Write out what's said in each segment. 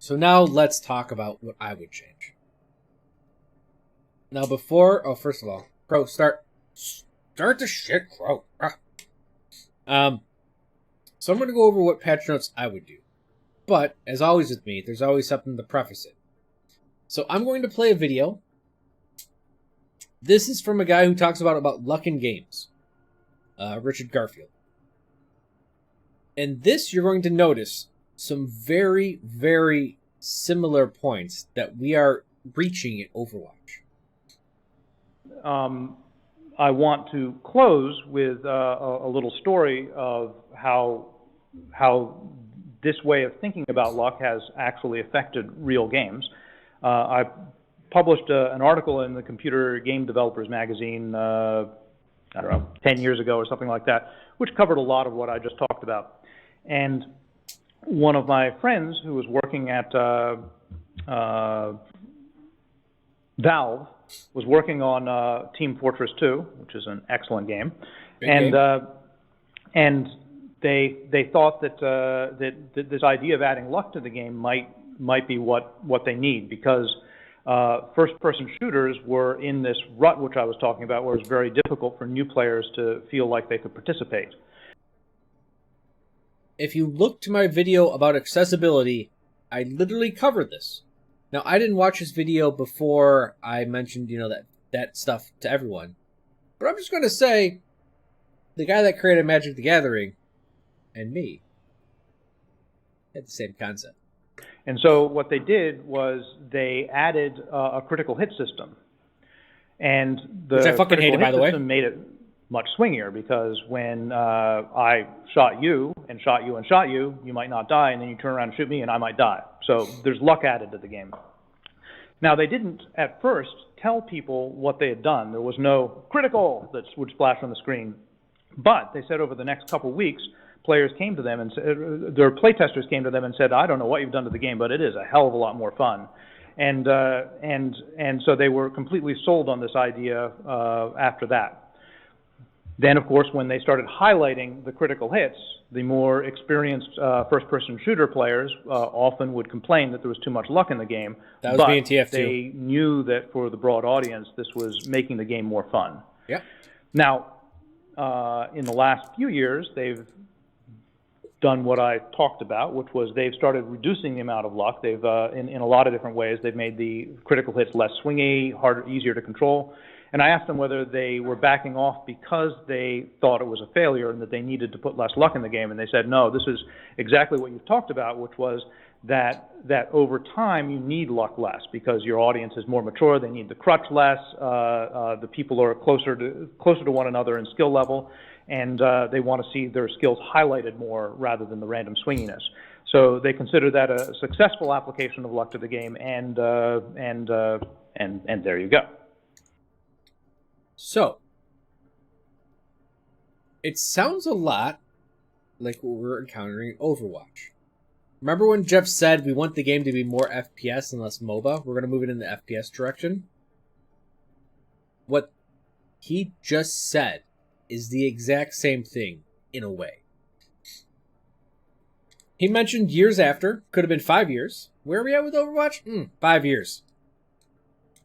So now let's talk about what I would change. Now first of all, Chro, start the shit, Chro. So I'm going to go over what patch notes I would do. But, as always with me, there's always something to preface it. So I'm going to play a video. This is from a guy who talks about luck in games. Richard Garfield. And this, you're going to notice some very, very similar points that we are reaching in Overwatch. I want to close with a little story of how this way of thinking about luck has actually affected real games. I published an article in the Computer Game Developers magazine, I don't know, 10 years ago or something like that, which covered a lot of what I just talked about. And one of my friends who was working at Valve was working on Team Fortress 2, which is an excellent game. And they thought that this idea of adding luck to the game might be what they need, because first-person shooters were in this rut, which I was talking about, where it was very difficult for new players to feel like they could participate. If you look to my video about accessibility, I literally covered this. Now, I didn't watch this video before I mentioned, that stuff to everyone. But I'm just going to say, the guy that created Magic the Gathering and me had the same concept. And so what they did was they added a critical hit system. And the which I fucking hated, by the way. System made it much swingier, because when I shot you and shot you and shot you, you might not die, and then you turn around and shoot me and I might die. So there's luck added to the game. Now, they didn't at first tell people what they had done. There was no critical that would splash on the screen. But they said over the next couple of weeks, players came to them and said, their playtesters came to them and said, I don't know what you've done to the game, but it is a hell of a lot more fun. And so they were completely sold on this idea after that. Then, of course, when they started highlighting the critical hits, the more experienced first-person shooter players often would complain that there was too much luck in the game. That was me and TF2. They knew that for the broad audience, this was making the game more fun. Yep. Now, in the last few years, they've done what I talked about, which was they've started reducing the amount of luck. They've, in a lot of different ways, they've made the critical hits less swingy, harder, easier to control. And I asked them whether they were backing off because they thought it was a failure and that they needed to put less luck in the game. And they said, no, this is exactly what you've talked about, which was that over time you need luck less because your audience is more mature. They need the crutch less. The people are closer to one another in skill level, and they want to see their skills highlighted more rather than the random swinginess. So they consider that a successful application of luck to the game, and there you go. So, it sounds a lot like what we're encountering in Overwatch. Remember when Jeff said we want the game to be more FPS and less MOBA? We're going to move it in the FPS direction? What he just said is the exact same thing, in a way. He mentioned years after, could have been 5 years. Where are we at with Overwatch? 5 years.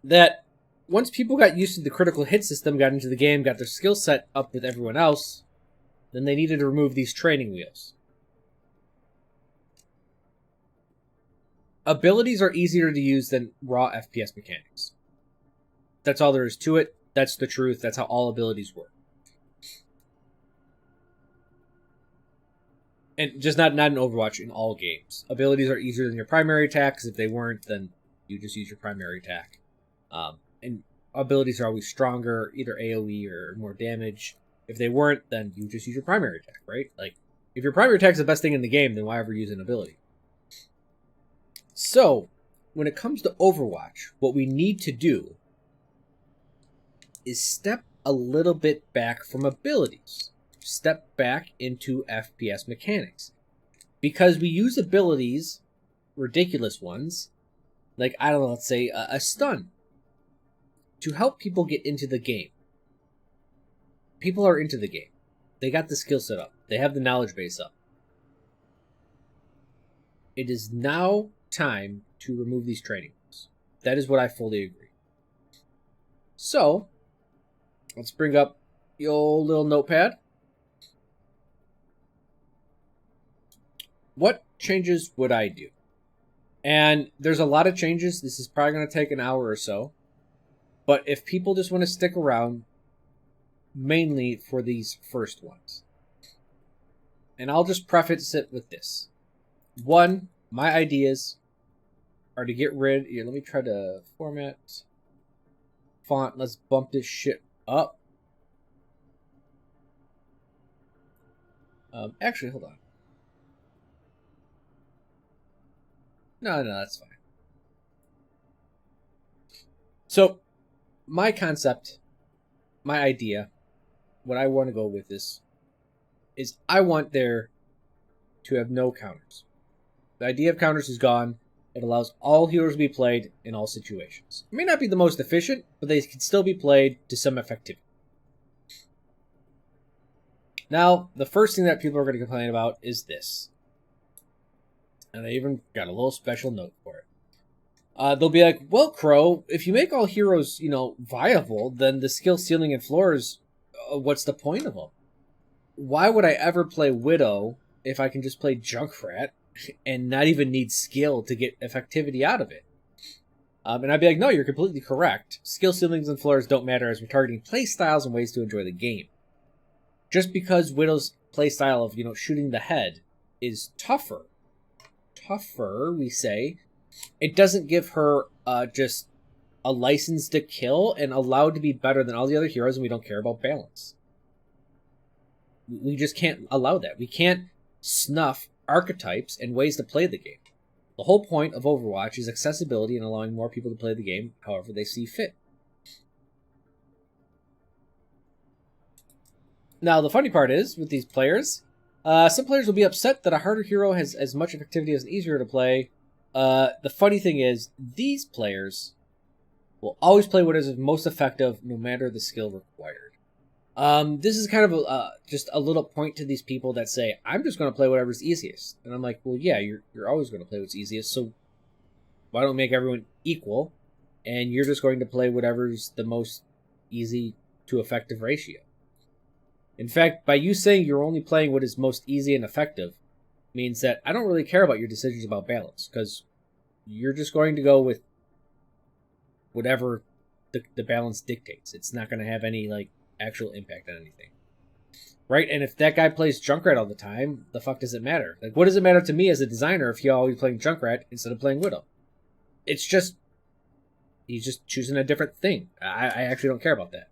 That once people got used to the critical hit system, got into the game, got their skill set up with everyone else, then they needed to remove these training wheels. Abilities are easier to use than raw FPS mechanics. That's all there is to it. That's the truth. That's how all abilities work. And just not in Overwatch, in all games. Abilities are easier than your primary attack, because if they weren't, then you just use your primary attack. And abilities are always stronger, either AoE or more damage. If they weren't, then you just use your primary attack, right? Like, if your primary attack is the best thing in the game, then why ever use an ability? So, when it comes to Overwatch, what we need to do is step a little bit back from abilities. Step back into FPS mechanics. Because we use abilities, ridiculous ones, like, I don't know, let's say a stun, to help people get into the game. People are into the game. They got the skill set up. They have the knowledge base up. It is now time to remove these training rules. That is what I fully agree. So, let's bring up the old little notepad. What changes would I do? And there's a lot of changes. This is probably going to take an hour or so. But if people just want to stick around, mainly for these first ones. And I'll just preface it with this. One, my ideas are to get rid... Here, let me try to format... Font, let's bump this shit up. Actually, hold on. No, that's fine. So, my concept, my idea, what I want to go with this, is I want there to have no counters. The idea of counters is gone. It allows all heroes to be played in all situations. It may not be the most efficient, but they can still be played to some effectivity. Now, the first thing that people are going to complain about is this. And I even got a little special note for it. They'll be like, well, Chro, if you make all heroes, viable, then the skill ceiling and floors, what's the point of them? Why would I ever play Widow if I can just play Junkrat and not even need skill to get effectivity out of it? And I'd be like, no, you're completely correct. Skill ceilings and floors don't matter as we're targeting playstyles and ways to enjoy the game. Just because Widow's playstyle of, shooting the head is tougher, we say, it doesn't give her just a license to kill and allowed to be better than all the other heroes, and we don't care about balance. We just can't allow that. We can't snuff archetypes and ways to play the game. The whole point of Overwatch is accessibility and allowing more people to play the game however they see fit. Now, the funny part is, with these players, some players will be upset that a harder hero has as much effectivity as an easier to play. The funny thing is, these players will always play what is most effective, no matter the skill required. This is kind of just a little point to these people that say, I'm just going to play whatever's easiest. And I'm like, well, yeah, you're always going to play what's easiest, so why don't make everyone equal, and you're just going to play whatever's the most easy to effective ratio. In fact, by you saying you're only playing what is most easy and effective, means that I don't really care about your decisions about balance, because you're just going to go with whatever the balance dictates. It's not going to have any, actual impact on anything. Right? And if that guy plays Junkrat all the time, the fuck does it matter? What does it matter to me as a designer if you're always playing Junkrat instead of playing Widow? It's just... he's just choosing a different thing. I actually don't care about that.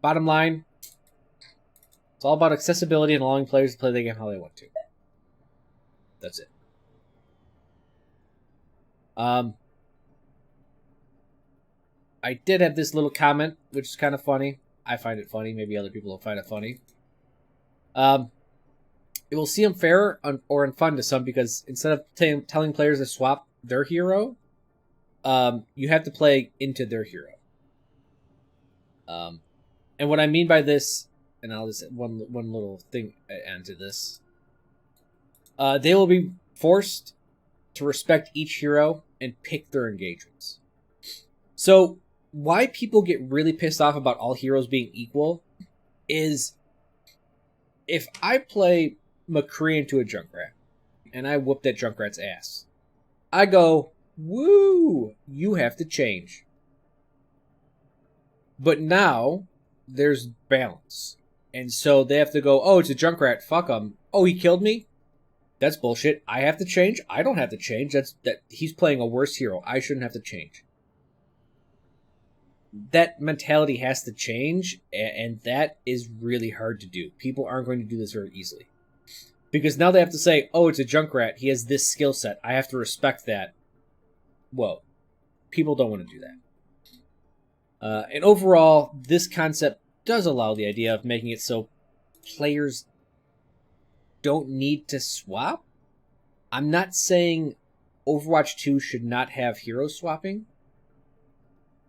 Bottom line, it's all about accessibility and allowing players to play the game how they want to. That's it. I did have this little comment, which is kind of funny. I find it funny. Maybe other people will find it funny. It will seem fair or unfun to some because instead of telling players to swap their hero, you have to play into their hero. And what I mean by this, and I'll just one little thing add to this. They will be forced to respect each hero and pick their engagements. So, why people get really pissed off about all heroes being equal is if I play McCree into a Junkrat and I whoop that Junkrat's ass, I go, woo, you have to change. But now there's balance. And so they have to go, oh, it's a Junkrat, fuck him. Oh, he killed me? That's bullshit. I have to change? I don't have to change. That he's playing a worse hero. I shouldn't have to change. That mentality has to change, and that is really hard to do. People aren't going to do this very easily. Because now they have to say, oh, it's a Junkrat, he has this skill set, I have to respect that. Whoa. People don't want to do that. And overall, this concept does allow the idea of making it so players don't need to swap. I'm not saying Overwatch 2 should not have hero swapping,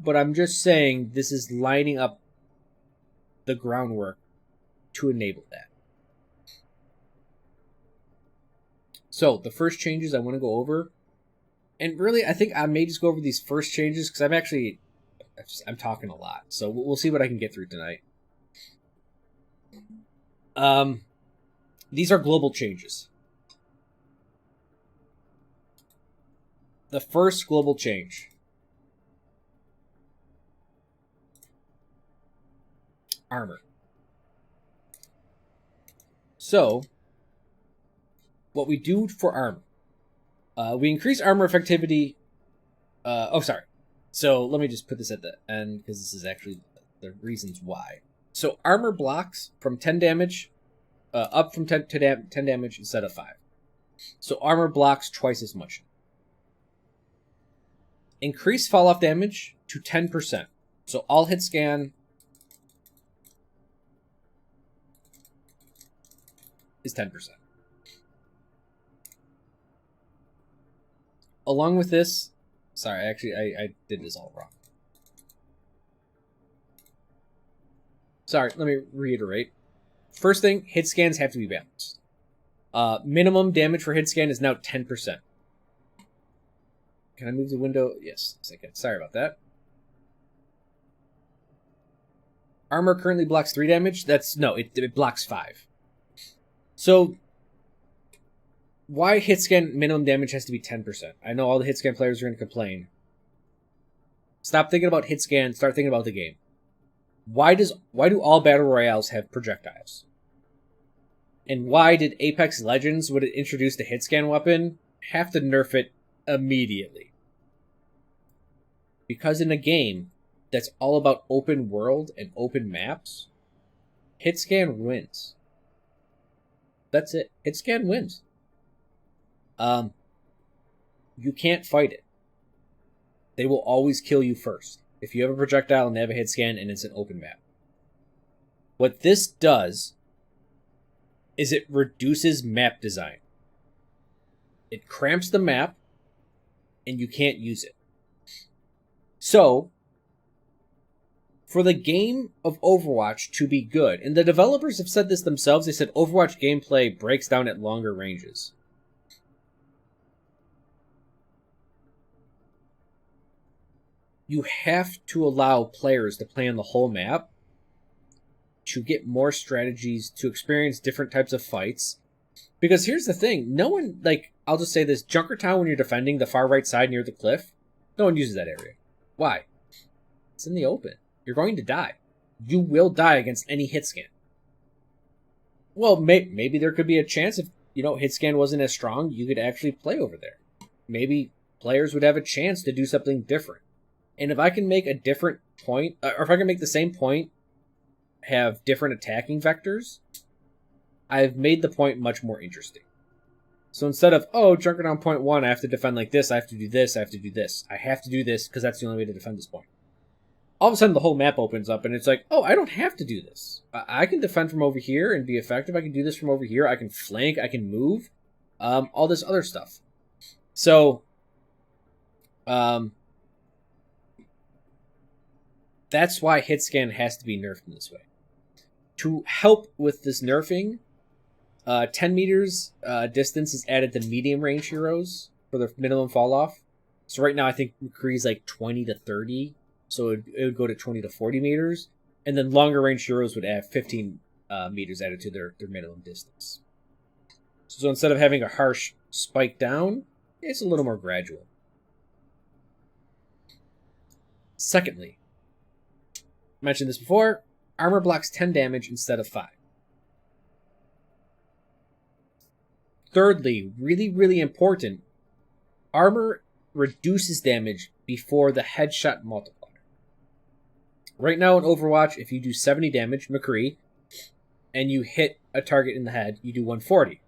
but I'm just saying this is lining up the groundwork to enable that. So the first changes I want to go over, and really I think I may just go over these first changes because I'm talking a lot. So we'll see what I can get through tonight. These are global changes. The first global change. Armor. So, what we do for armor. We increase armor effectivity. So, let me just put this at the end, because this is actually the reasons why. So, armor blocks from 10 damage, up from 10 damage instead of 5. So, armor blocks twice as much. Increase fall-off damage to 10%. So, all hit scan is 10%. Along with this, sorry, actually, I did this all wrong. Sorry, let me reiterate. First thing, hit scans have to be balanced. Minimum damage for hit scan is now 10%. Can I move the window? Yes, I can. Sorry about that. Armor currently blocks 3 damage. It blocks 5. So, why hit scan minimum damage has to be 10%? I know all the hit scan players are going to complain. Stop thinking about hit scan, start thinking about the game. Why do all battle royales have projectiles? And why did Apex Legends, when it introduced a hit scan weapon, have to nerf it immediately? Because in a game that's all about open world and open maps, hit scan wins. That's it. Hit scan wins. You can't fight it. They will always kill you first. If you have a projectile and they have a hit scan and it's an open map. What this does is it reduces map design. It cramps the map and you can't use it. So, for the game of Overwatch to be good, and the developers have said this themselves, they said Overwatch gameplay breaks down at longer ranges. You have to allow players to play on the whole map to get more strategies, to experience different types of fights. Because here's the thing, no one, I'll just say this, Junkertown when you're defending the far right side near the cliff, no one uses that area. Why? It's in the open. You're going to die. You will die against any hit scan. Well, maybe there could be a chance if, hit scan wasn't as strong, you could actually play over there. Maybe players would have a chance to do something different. And if I can make a different point, or if I can make the same point have different attacking vectors, I've made the point much more interesting. So instead of, Junkertown point 1, I have to defend like this, I have to do this, I have to do this. I have to do this because that's the only way to defend this point. All of a sudden the whole map opens up and it's like, I don't have to do this. I can defend from over here and be effective. I can do this from over here. I can flank, I can move, all this other stuff. So, that's why hit scan has to be nerfed in this way. To help with this nerfing, 10 meters distance is added to medium range heroes for the minimum fall off. So right now I think McCree's like 20 to 30, so it would go to 20 to 40 meters. And then longer range heroes would have 15 meters added to their minimum distance. So instead of having a harsh spike down, it's a little more gradual. Secondly, I mentioned this before, armor blocks 10 damage instead of 5. Thirdly, really, really important, armor reduces damage before the headshot multiplier. Right now in Overwatch, if you do 70 damage, McCree, and you hit a target in the head, you do 140.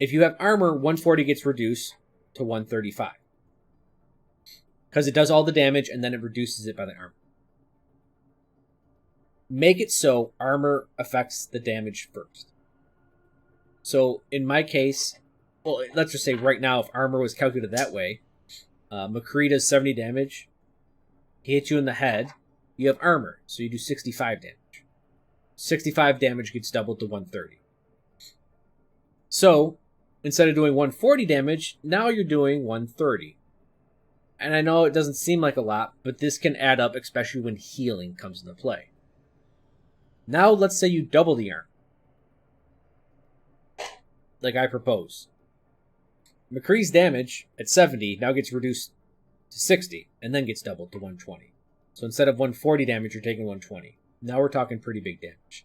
If you have armor, 140 gets reduced to 135. Because it does all the damage and then it reduces it by the armor. Make it so armor affects the damage first. So in my case, well, let's just say right now, if armor was calculated that way, McCree does 70 damage. He hits you in the head. You have armor, so you do 65 damage. 65 damage gets doubled to 130. So instead of doing 140 damage, now you're doing 130. And I know it doesn't seem like a lot, but this can add up, especially when healing comes into play. Now let's say you double the arm, like I propose. McCree's damage at 70 now gets reduced to 60, and then gets doubled to 120. So instead of 140 damage, you're taking 120. Now we're talking pretty big damage.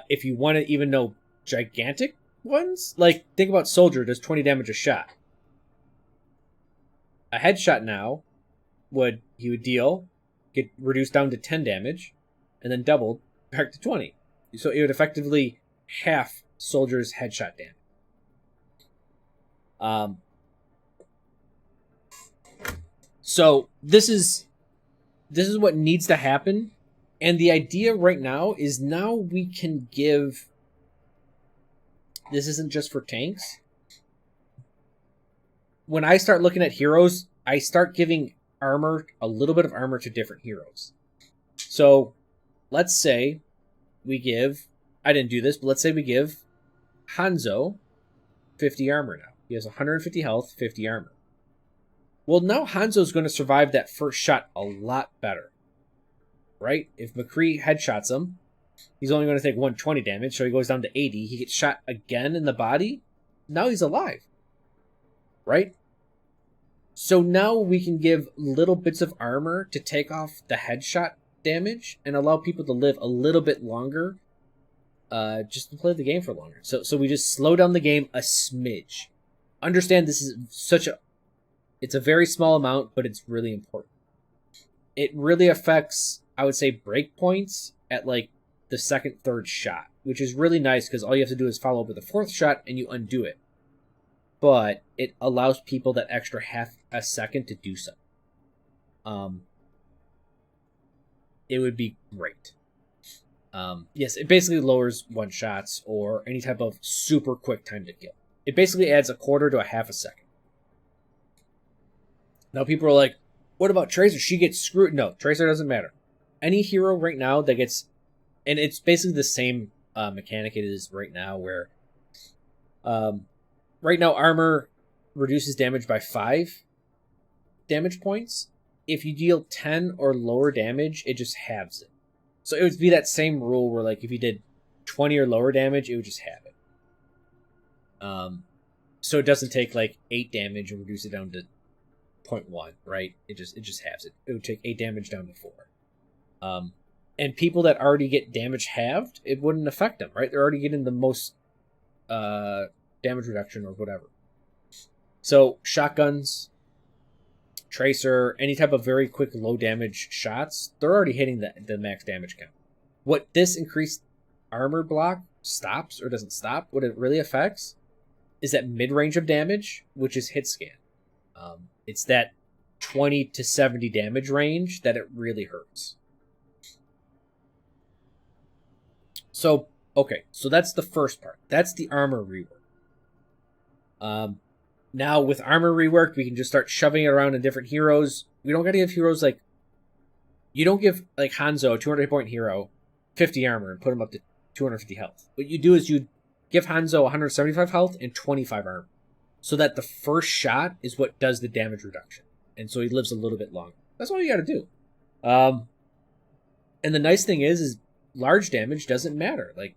If you want to even know gigantic ones, like think about Soldier does 20 damage a shot. A headshot now would deal, get reduced down to 10 damage, and then doubled back to 20. So it would effectively half Soldier's headshot damage. So this is what needs to happen, and the idea right now is now we can give. This isn't just for tanks. When I start looking at heroes, I start giving armor, a little bit of armor to different heroes. So let's say we give, I didn't do this, but let's say we give Hanzo 50 armor now. He has 150 health, 50 armor. Well, now Hanzo's going to survive that first shot a lot better. Right? If McCree headshots him, he's only going to take 120 damage, so he goes down to 80. He gets shot again in the body. Now he's alive. Right? So now we can give little bits of armor to take off the headshot damage and allow people to live a little bit longer, just to play the game for longer. So we just slow down the game a smidge. Understand this is it's a very small amount, but it's really important. It really affects, I would say, breakpoints at like the second, third shot, which is really nice because all you have to do is follow up with a fourth shot and you undo it. But it allows people that extra half a second to do so. It would be great. Yes, it basically lowers one shots or any type of super quick time to kill. It basically adds a quarter to a half a second. Now people are like, what about Tracer? She gets screwed. No, Tracer doesn't matter. Any hero right now that gets... And it's basically the same mechanic it is right now where... Right now, armor reduces damage by 5 damage points. If you deal 10 or lower damage, it just halves it. So it would be that same rule where, like, if you did 20 or lower damage, it would just halve it. So it doesn't take, like, 8 damage and reduce it down to 0.1, right? It just halves it. It would take 8 damage down to 4. And people that already get damage halved, it wouldn't affect them, right? They're already getting the most... damage reduction or whatever. So shotguns, Tracer, any type of very quick low damage shots, they're already hitting the max damage count. What this increased armor block stops or doesn't stop, what it really affects is that mid-range of damage, which is hit scan. It's that 20 to 70 damage range that it really hurts. So, okay, so that's the first part. That's the armor rework. Now with armor rework, we can just start shoving it around in different heroes. We don't gotta give heroes like... You don't give, like, Hanzo, a 200 hit point hero, 50 armor and put him up to 250 health. What you do is you give Hanzo 175 health and 25 armor. So that the first shot is what does the damage reduction. And so he lives a little bit longer. That's all you gotta do. And the nice thing is large damage doesn't matter. Like,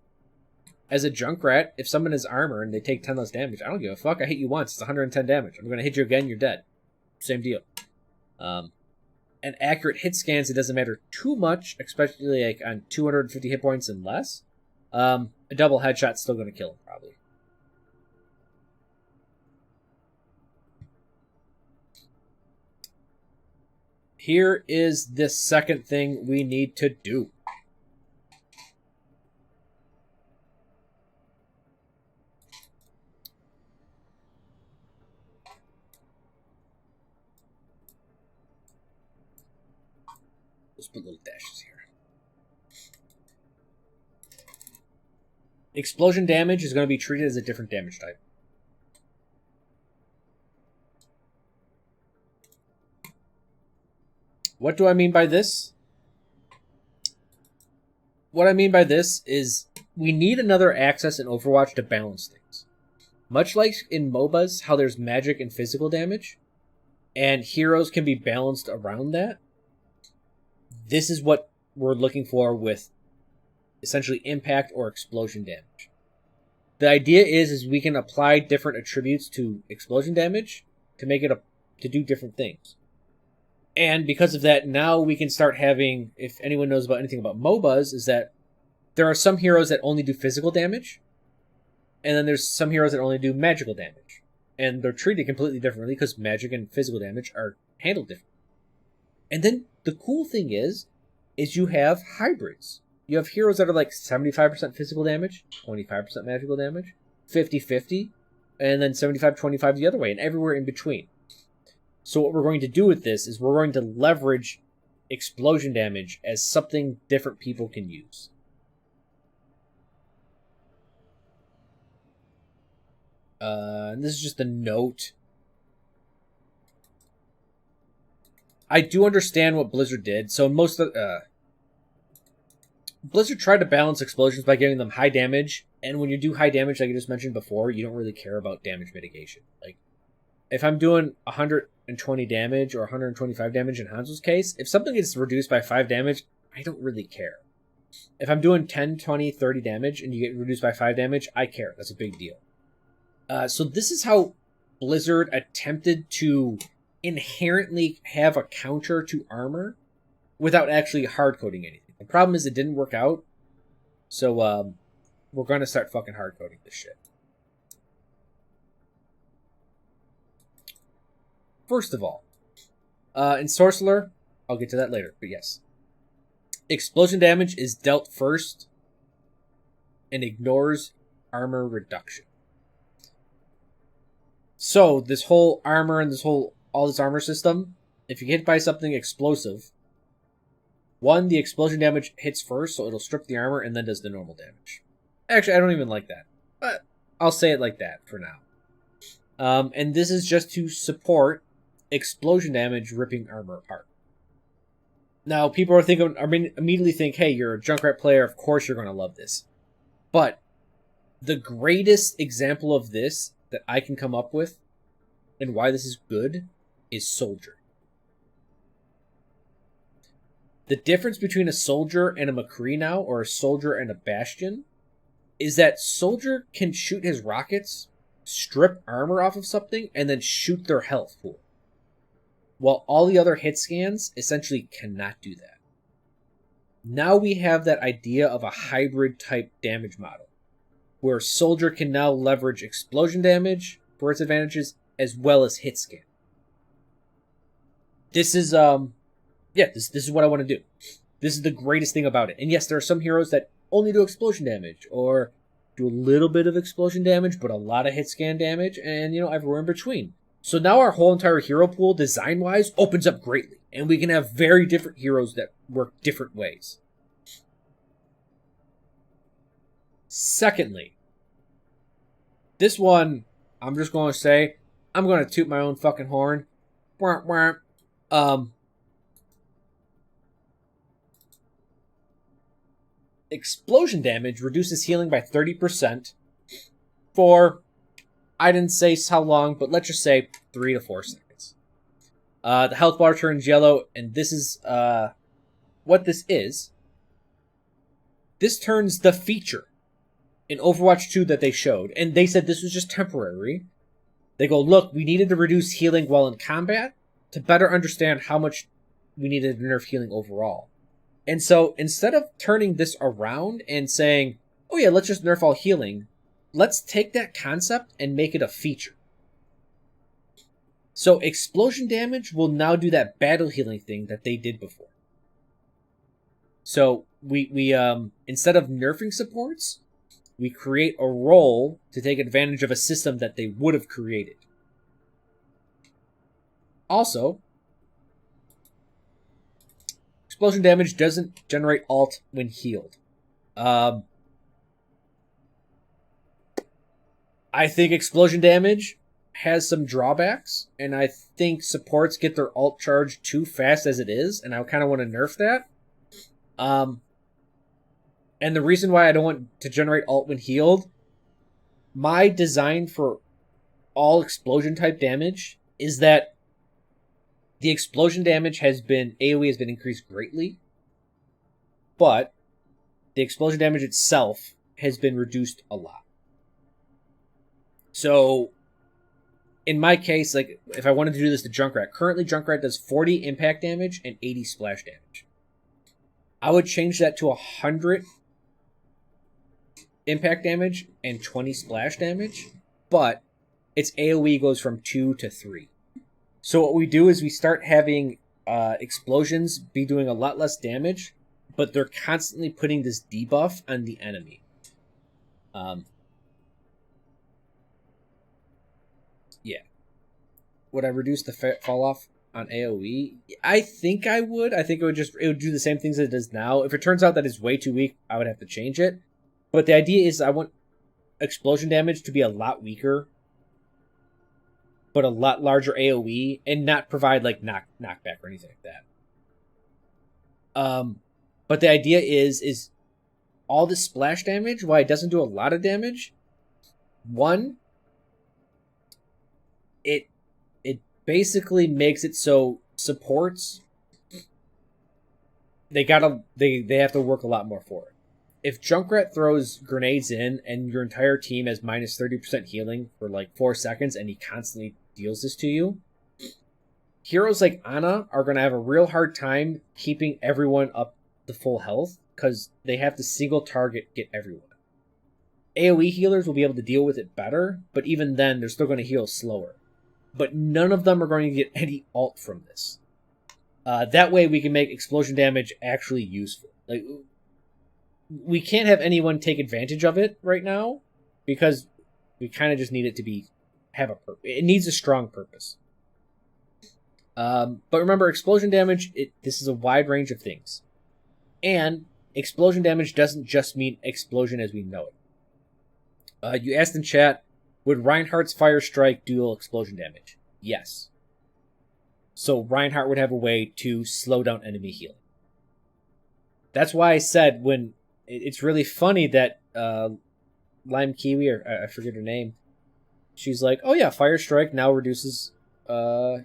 as a Junkrat, if someone has armor and they take 10 less damage, I don't give a fuck. I hit you once. It's 110 damage. I'm going to hit you again. You're dead. Same deal. And accurate hit scans, it doesn't matter too much, especially like on 250 hit points and less. A double headshot's still going to kill him, probably. Here is the second thing we need to do. Let's put little dashes here. Explosion damage is going to be treated as a different damage type. What do I mean by this? What I mean by this is we need another access in Overwatch to balance things. Much like in MOBAs, how there's magic and physical damage, and heroes can be balanced around that, this is what we're looking for with essentially impact or explosion damage. The idea is we can apply different attributes to explosion damage to make it to do different things. And because of that, now we can start having, if anyone knows about anything about MOBAs, is that there are some heroes that only do physical damage, and then there's some heroes that only do magical damage. And they're treated completely differently because magic and physical damage are handled differently. And then the cool thing is you have hybrids. You have heroes that are like 75% physical damage, 25% magical damage, 50-50, and then 75-25 the other way, and everywhere in between. So what we're going to do with this is we're going to leverage explosion damage as something different people can use. And this is just a note. I do understand what Blizzard did. So most of Blizzard tried to balance explosions by giving them high damage, and when you do high damage, like I just mentioned before, you don't really care about damage mitigation. Like, if I'm doing 120 damage or 125 damage in Hanzo's case, if something gets reduced by 5 damage, I don't really care. If I'm doing 10, 20, 30 damage and you get reduced by 5 damage, I care. That's a big deal. So this is how Blizzard attempted to inherently have a counter to armor without actually hard-coding anything. The problem is it didn't work out, so we're going to start fucking hard-coding this shit. First of all, in Sorcerer, I'll get to that later, but yes. Explosion damage is dealt first and ignores armor reduction. So, this whole armor and all this armor system, if you get hit by something explosive, one, the explosion damage hits first, so it'll strip the armor and then does the normal damage. Actually, I don't even like that, but I'll say it like that for now. And this is just to support explosion damage ripping armor apart. Now, people are immediately think, hey, you're a Junkrat player, of course you're going to love this. But the greatest example of this that I can come up with, and why this is good, is Soldier. The difference between a Soldier and a McCree now, or a Soldier and a Bastion, is that Soldier can shoot his rockets, strip armor off of something, and then shoot their health pool. While all the other hit scans essentially cannot do that. Now we have that idea of a hybrid type damage model, where Soldier can now leverage explosion damage for its advantages as well as hit scan. This is this is what I want to do. This is the greatest thing about it. And yes, there are some heroes that only do explosion damage, or do a little bit of explosion damage, but a lot of hit scan damage, and everywhere in between. So now our whole entire hero pool, design-wise, opens up greatly, and we can have very different heroes that work different ways. Secondly, this one, I'm just going to say, I'm going to toot my own fucking horn. Explosion damage reduces healing by 30% for, I didn't say how long, but let's just say 3 to 4 seconds. The health bar turns yellow, and this is what this is. This turns the feature in Overwatch 2 that they showed, and they said this was just temporary. They go, look, we needed to reduce healing while in combat to better understand how much we needed to nerf healing overall. And so instead of turning this around and saying, oh yeah, let's just nerf all healing, let's take that concept and make it a feature. So explosion damage will now do that battle healing thing that they did before. So we instead of nerfing supports, we create a role to take advantage of a system that they would have created. Also, explosion damage doesn't generate ult when healed. I think explosion damage has some drawbacks, and I think supports get their ult charge too fast as it is, and I kind of want to nerf that. And And the reason why I don't want to generate alt when healed, my design for all explosion type damage is that the explosion damage AoE has been increased greatly, but the explosion damage itself has been reduced a lot. So, in my case, like, if I wanted to do this to Junkrat, currently Junkrat does 40 impact damage and 80 splash damage. I would change that to 100 impact damage and 20 splash damage, but its AoE goes from 2 to 3. So what we do is we start having explosions be doing a lot less damage, but they're constantly putting this debuff on the enemy. Yeah. Would I reduce the fall off on AoE? I think I would. I think it would do the same things that it does now. If it turns out that it's way too weak, I would have to change it. But the idea is I want explosion damage to be a lot weaker, but a lot larger AoE, and not provide like knockback or anything like that. But the idea is all the splash damage, why it doesn't do a lot of damage. One, it basically makes it so supports they have to work a lot more for it. If Junkrat throws grenades in and your entire team has minus 30% healing for like 4 seconds and he constantly deals this to you, heroes like Ana are going to have a real hard time keeping everyone up to full health because they have to single target get everyone. AoE healers will be able to deal with it better, but even then they're still going to heal slower. But none of them are going to get any ult from this. That way we can make explosion damage actually useful. Like, we can't have anyone take advantage of it right now because we kind of just need it to have a purpose. It needs a strong purpose. But remember, explosion damage, this is a wide range of things. And explosion damage doesn't just mean explosion as we know it. You asked in chat, would Reinhardt's Fire Strike dual explosion damage? Yes. So Reinhardt would have a way to slow down enemy healing. That's why I said when it's really funny that Lime Kiwi, or I forget her name, she's like, oh yeah, Fire Strike now reduces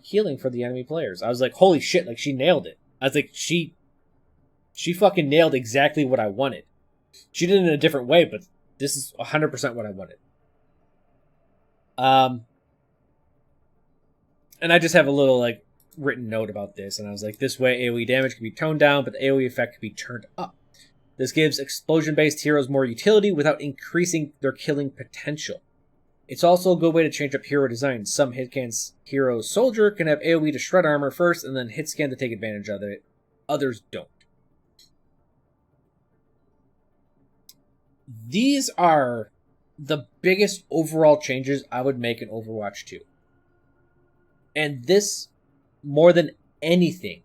healing for the enemy players. I was like, holy shit, like she nailed it. I was like, she fucking nailed exactly what I wanted. She did it in a different way, but this is 100% what I wanted. And I just have a little like written note about this, and I was like, this way AoE damage can be toned down, but the AoE effect can be turned up. This gives explosion-based heroes more utility without increasing their killing potential. It's also a good way to change up hero design. Some hitscan hero soldier can have AoE to shred armor first, and then hitscan to take advantage of it. Others don't. These are the biggest overall changes I would make in Overwatch 2. And this, more than anything,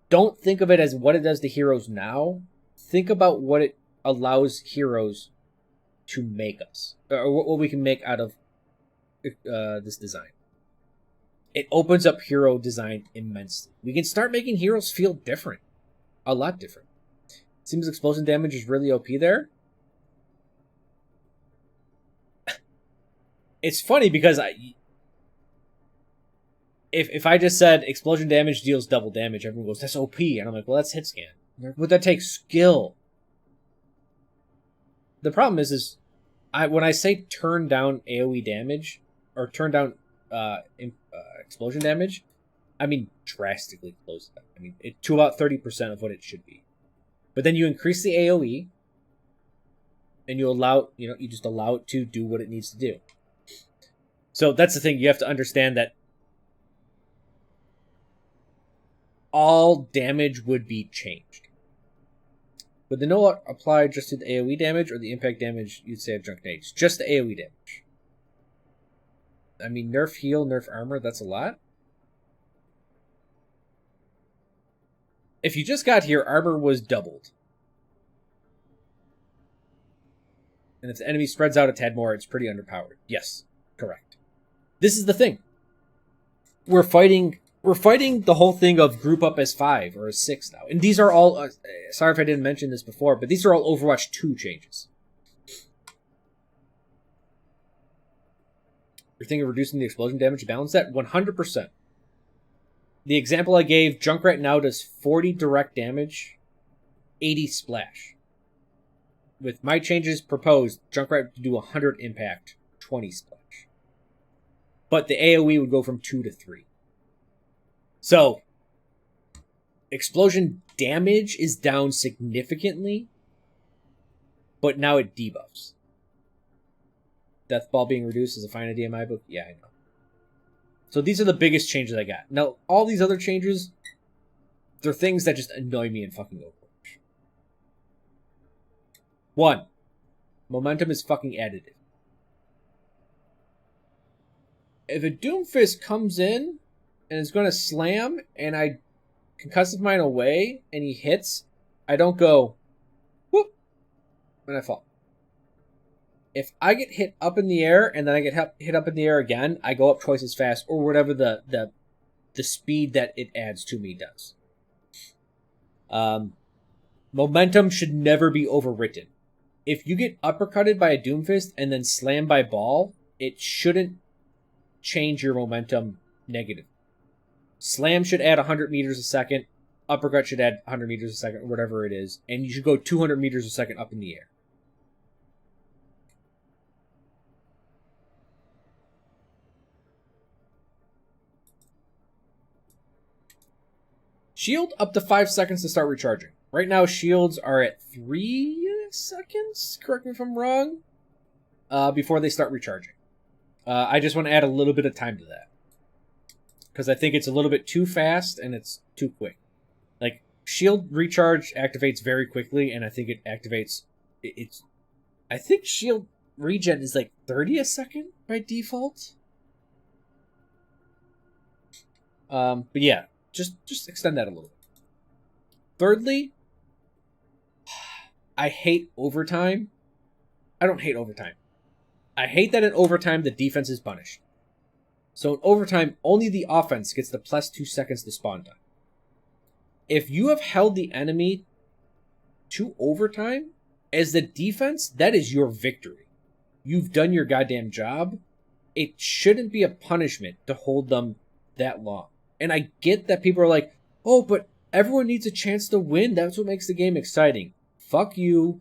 don't think of it as what it does to heroes now. Think about what it allows heroes to make us, or what we can make out of this design. It opens up hero design immensely. We can start making heroes feel different. A lot different. Seems explosion damage is really OP there. It's funny because if I just said explosion damage deals double damage, everyone goes, that's OP. And I'm like, well, that's hit scan. Would that take skill? The problem is when I say turn down AoE damage, or turn down explosion damage, I mean drastically close that. I mean, to about 30% of what it should be. But then you increase the AoE, and you just allow it to do what it needs to do. So that's the thing, you have to understand that all damage would be changed. Would the no apply just to the AoE damage or the impact damage you'd say of junk nades? Just the AoE damage. I mean, nerf heal, nerf armor, that's a lot. If you just got here, armor was doubled. And if the enemy spreads out a tad more, it's pretty underpowered. Yes, correct. This is the thing. We're fighting we're fighting the whole thing of group up as 5 or as 6 now. And these are all, sorry if I didn't mention this before, but these are all Overwatch 2 changes. You're thinking of reducing the explosion damage to balance that? 100%. The example I gave, Junkrat now does 40 direct damage, 80 splash. With my changes proposed, Junkrat would do 100 impact, 20 splash. But the AoE would go from 2 to 3. So, explosion damage is down significantly, but now it debuffs. Death ball being reduced is a fine idea in my book? Yeah, I know. So these are the biggest changes I got. Now, all these other changes, they're things that just annoy me in fucking Overwatch. 1. Momentum is fucking additive. If a Doomfist comes in and is going to slam and I concussive mine away and he hits, I don't go, whoop, and I fall. If I get hit up in the air and then I get hit up in the air again, I go up twice as fast, or whatever the speed that it adds to me does. Momentum should never be overwritten. If you get uppercutted by a Doomfist and then slammed by ball, it shouldn't change your momentum negative. Slam should add 100 meters a second. Uppercut should add 100 meters a second, or whatever it is. And you should go 200 meters a second up in the air. Shield up to 5 seconds to start recharging. Right now, shields are at 3 seconds, correct me if I'm wrong, before they start recharging. I just want to add a little bit of time to that, because I think it's a little bit too fast and it's too quick. Like, shield recharge activates very quickly, and I think it activates... I think shield regen is like 30 a second by default. But yeah. Just extend that a little bit. Thirdly, I hate overtime. I don't hate overtime. I hate that in overtime the defense is punished. So in overtime, only the offense gets the plus 2 seconds to spawn time. If you have held the enemy to overtime, as the defense, that is your victory. You've done your goddamn job. It shouldn't be a punishment to hold them that long. And I get that people are like, oh, but everyone needs a chance to win. That's what makes the game exciting. Fuck you.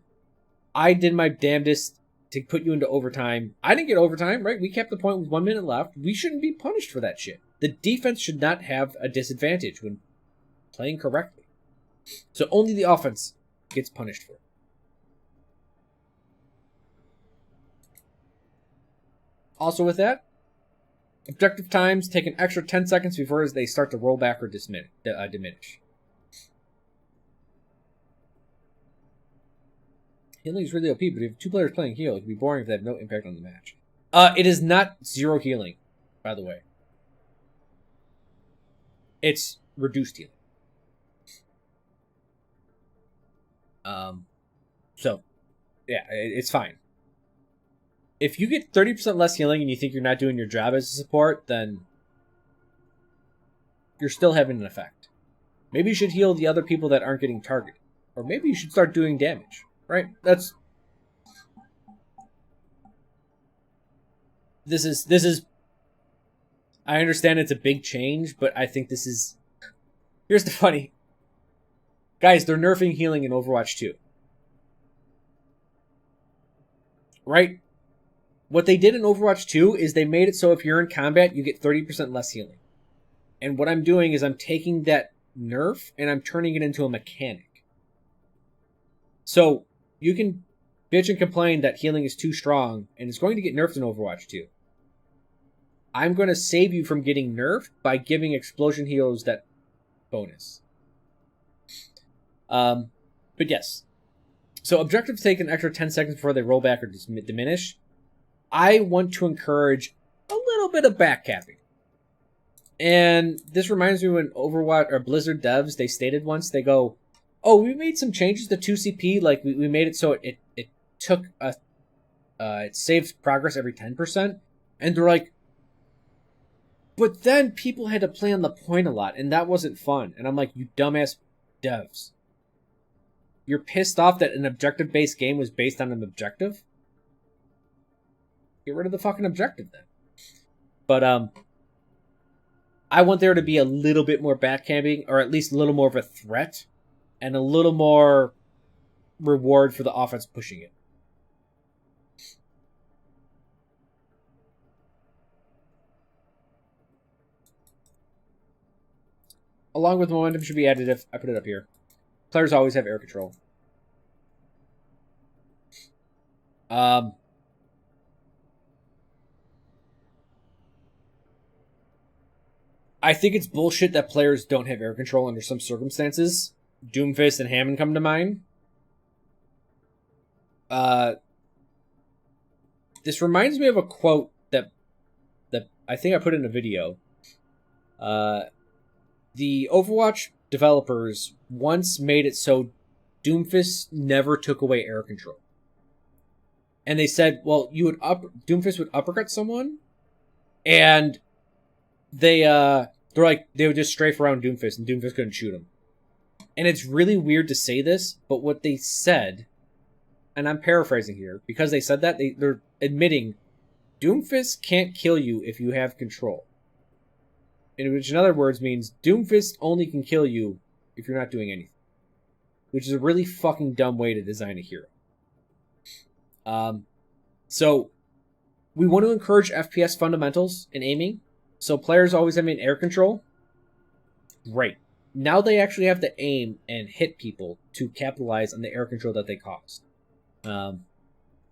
I did my damnedest to put you into overtime. I didn't get overtime, right? We kept the point with 1 minute left. We shouldn't be punished for that shit. The defense should not have a disadvantage when playing correctly. So only the offense gets punished for it. Also with that, objective times take an extra 10 seconds before they start to roll back or diminish. Healing is really OP, but if you have 2 players playing heal, it can be boring if they have no impact on the match. It is not 0 healing, by the way. It's reduced healing. So, yeah, it's fine. If you get 30% less healing and you think you're not doing your job as a support, then you're still having an effect. Maybe you should heal the other people that aren't getting targeted. Or maybe you should start doing damage. Right? This is I understand it's a big change, but I think this is... Here's the funny... Guys, they're nerfing healing in Overwatch 2. Right? What they did in Overwatch 2 is they made it so if you're in combat, you get 30% less healing. And what I'm doing is I'm taking that nerf and I'm turning it into a mechanic. So, you can bitch and complain that healing is too strong, and it's going to get nerfed in Overwatch 2. I'm going to save you from getting nerfed by giving explosion heals that bonus. But yes. So, objectives take an extra 10 seconds before they roll back or diminish. I want to encourage a little bit of backcapping. And this reminds me when Overwatch or Blizzard devs, they stated once, they go, oh, we made some changes to 2CP, like we made it so it took it saves progress every 10%. And they're like, But then people had to play on the point a lot, and that wasn't fun. And I'm like, you dumbass devs. You're pissed off that an objective-based game was based on an objective? Get rid of the fucking objective then. But, I want there to be a little bit more backcamping, or at least a little more of a threat, and a little more reward for the offense pushing it. Along with momentum should be additive. I put it up here. Players always have air control. I think it's bullshit that players don't have air control under some circumstances. Doomfist and Hammond come to mind. This reminds me of a quote that I think I put in a video. The Overwatch developers once made it so Doomfist never took away air control. And they said, well, Doomfist would uppercut someone, and they're like, they would just strafe around Doomfist, and Doomfist couldn't shoot him. And it's really weird to say this, but what they said, and I'm paraphrasing here, because they said that, they're admitting Doomfist can't kill you if you have control. Which, in other words, means Doomfist only can kill you if you're not doing anything. Which is a really fucking dumb way to design a hero. So, we want to encourage FPS fundamentals in aiming. So players always having air control. Great. Now they actually have to aim and hit people to capitalize on the air control that they caused. So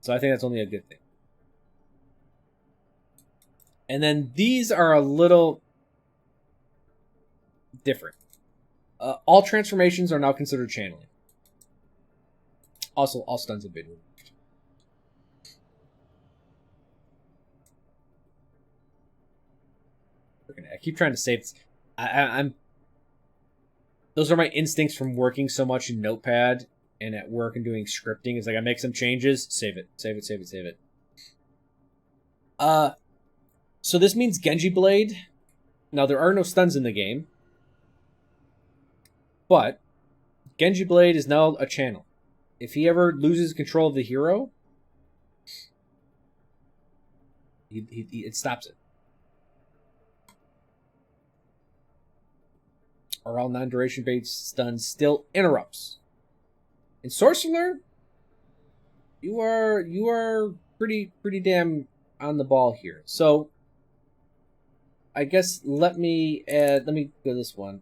I think that's only a good thing. And then these are a little different. All transformations are now considered channeling. Also, all stuns have been removed. I keep trying to save this. I'm. Those are my instincts from working so much in Notepad and at work and doing scripting. It's like I make some changes, save it. So this means Genji Blade. Now there are no stuns in the game, but Genji Blade is now a channel. If he ever loses control of the hero, it stops it. Are all non-duration based stuns still interrupts? In Sorcerer, you are pretty damn on the ball here. So I guess let me go this one.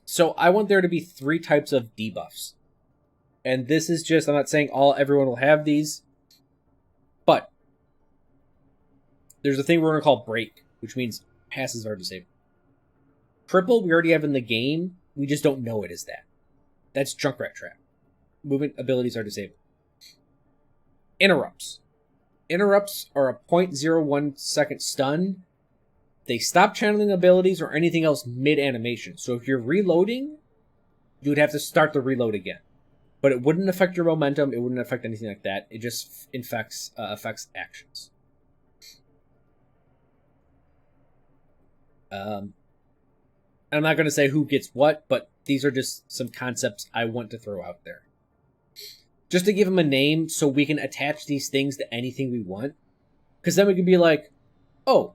So I want there to be 3 types of debuffs. And this is just, I'm not saying everyone will have these, but there's a thing we're going to call break, which means passes are disabled. Cripple, we already have in the game. We just don't know it as that. That's Junkrat Trap. Movement abilities are disabled. Interrupts. Interrupts are a 0.01 second stun. They stop channeling abilities or anything else mid-animation. So if you're reloading, you would have to start the reload again. But it wouldn't affect your momentum. It wouldn't affect anything like that. It just affects actions. I'm not going to say who gets what, but these are just some concepts I want to throw out there. Just to give them a name so we can attach these things to anything we want. Because then we can be like, oh,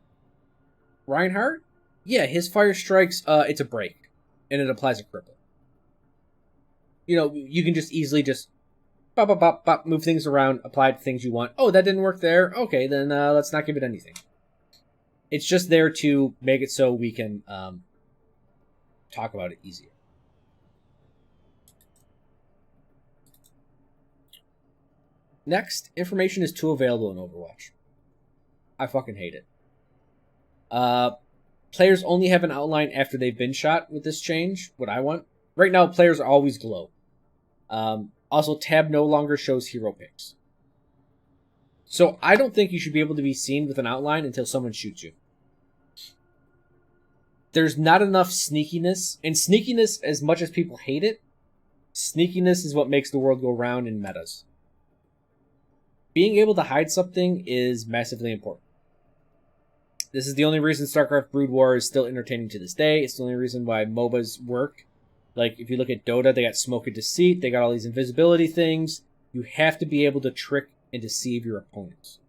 Reinhardt? Yeah, his fire strikes, it's a break. And it applies a cripple. You know, you can just easily just move things around, apply to things you want. Oh, that didn't work there. Okay, then let's not give it anything. It's just there to make it so we can talk about it easier. Next, information is too available in Overwatch. I fucking hate it. Players only have an outline after they've been shot with this change. What I want. Right now, players always glow. Also, tab no longer shows hero picks. So I don't think you should be able to be seen with an outline until someone shoots you. There's not enough sneakiness. And sneakiness, as much as people hate it, sneakiness is what makes the world go round in metas. Being able to hide something is massively important. This is the only reason StarCraft Brood War is still entertaining to this day. It's the only reason why MOBAs work. Like, if you look at Dota, they got Smoke and Deceit. They got all these invisibility things. You have to be able to trick and deceive your opponents.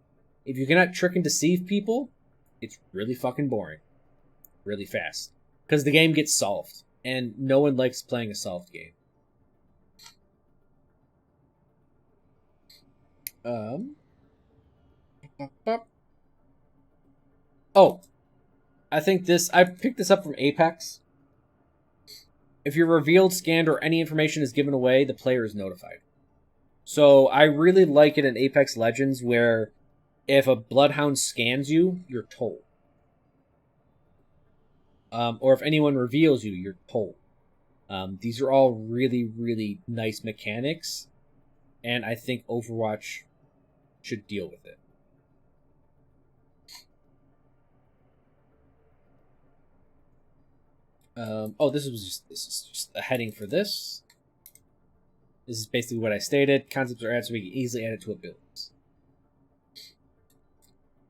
If you cannot trick and deceive people, it's really fucking boring. Really fast. Because the game gets solved. And no one likes playing a solved game. Oh. I picked this up from Apex. If you're revealed, scanned, or any information is given away, the player is notified. So I really like it in Apex Legends where if a Bloodhound scans you, you're told. Or if anyone reveals you, you're told. These are all really, really nice mechanics, and I think Overwatch should deal with it. This is just a heading for this. This is basically what I stated. Concepts are added so we can easily add it to abilities.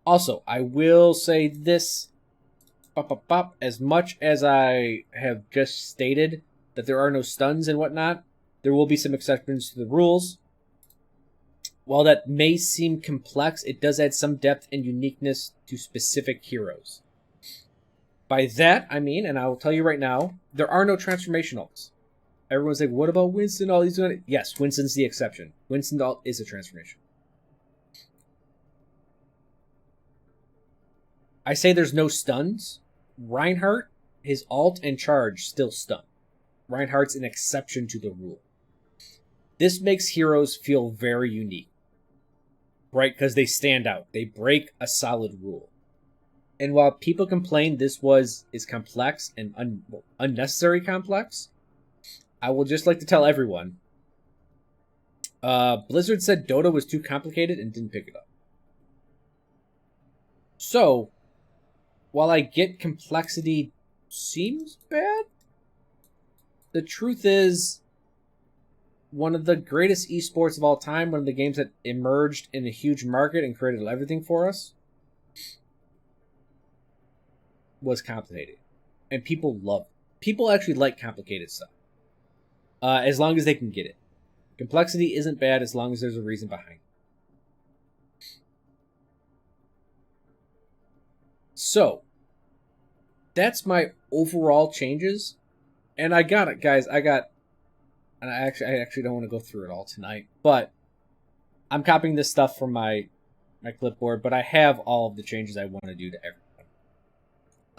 Also, I will say this. As much as I have just stated that there are no stuns and whatnot, there will be some exceptions to the rules. While that may seem complex, it does add some depth and uniqueness to specific heroes. By that, I mean, and I will tell you right now, there are no transformationals. Everyone's like, what about Winston? All these? Yes, Winston's the exception. Winston is a transformation. I say there's no stuns. Reinhardt, his ult and charge still stun. Reinhardt's an exception to the rule. This makes heroes feel very unique. Right? Because they stand out. They break a solid rule. And while people complain this is complex and unnecessary complex, I will just like to tell everyone. Blizzard said Dota was too complicated and didn't pick it up. So, while I get complexity seems bad, the truth is one of the greatest esports of all time, one of the games that emerged in a huge market and created everything for us, was complicated. And people love it. People actually like complicated stuff. As long as they can get it. Complexity isn't bad as long as there's a reason behind it. So, that's my overall changes. And I got it, guys. And I actually don't want to go through it all tonight. But I'm copying this stuff from my clipboard. But I have all of the changes I want to do to everything.